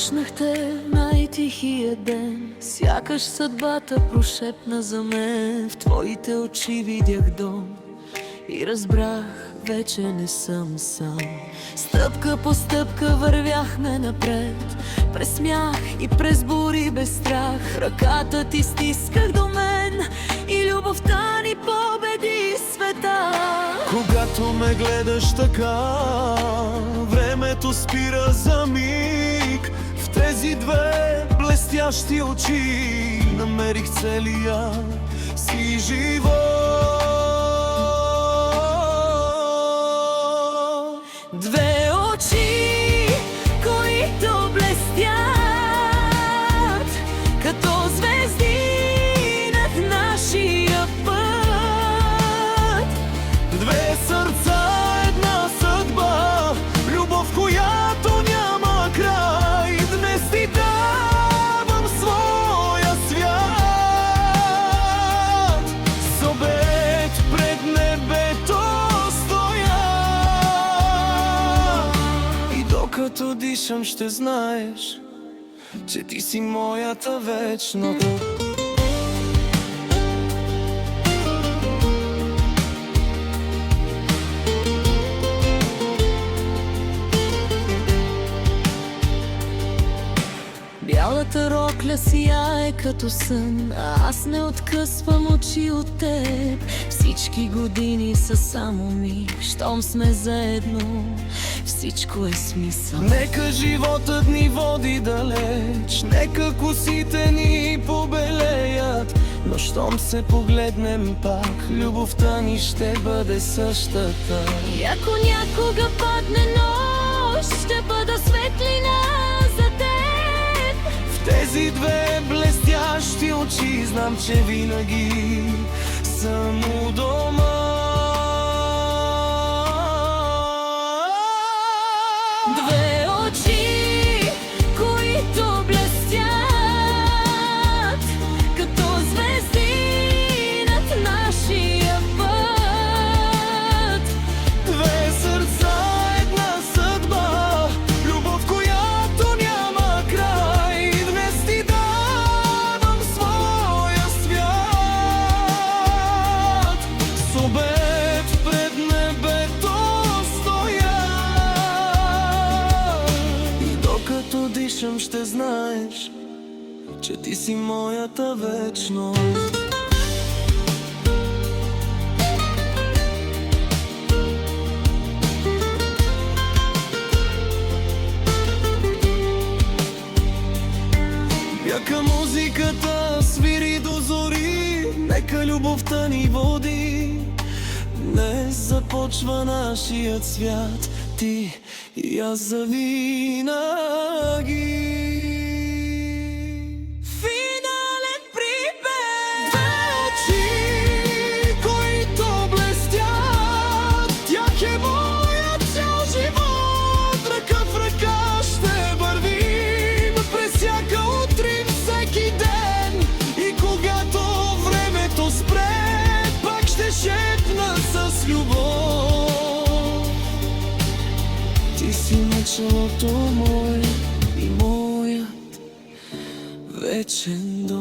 Срещнахте най-тихия ден, сякаш съдбата прошепна за мен. В твоите очи видях дом и разбрах, вече не съм сам. Стъпка по стъпка вървяхме напред, през смях и през бури без страх. Ръката ти стисках до мен и любовта ни победи света. Когато ме гледаш така, времето спира за миг. В тези две блестящи очи намерих целия си живот. Две очи, които блестят като звезди над нашия път. Две сърца, една съдба, любов, която няма край. Днес ти давам своя свят. С обед пред небето стоя и докато дишам ще знаеш, че ти си моята вечност. Бялата рокля сияе като сън, а аз не откъсвам очи от теб. Всички години са само миг, щом сме заедно, всичко е смисъл. Нека животът ни води далеч, нека косите ни побелеят, но щом се погледнем пак, любовта ни ще бъде същата. И ако някога падне нощ, ще бъда светлина за теб. В тези две блестящи очи знам, че винаги съм у дома. Две очи, които блестят като звезди над нашия път. Две сърца, една съдба, любов, която няма край. Днес ти давам своя свят. С обед пред небето стоя и докато дишам ще знаеш, че ти си моята вечност. Яка музиката свири до зори, нека любовта ни води. Днес започва нашият свят, ти и аз завинаги. Финален припев. Две очи, които блестят, тях е моят цял живот. Ръка в ръка ще вървим през всяка утрин, всеки ден. И когато времето спре, пак ще шепна с любов. Ти си началото мое и моят вечен дом.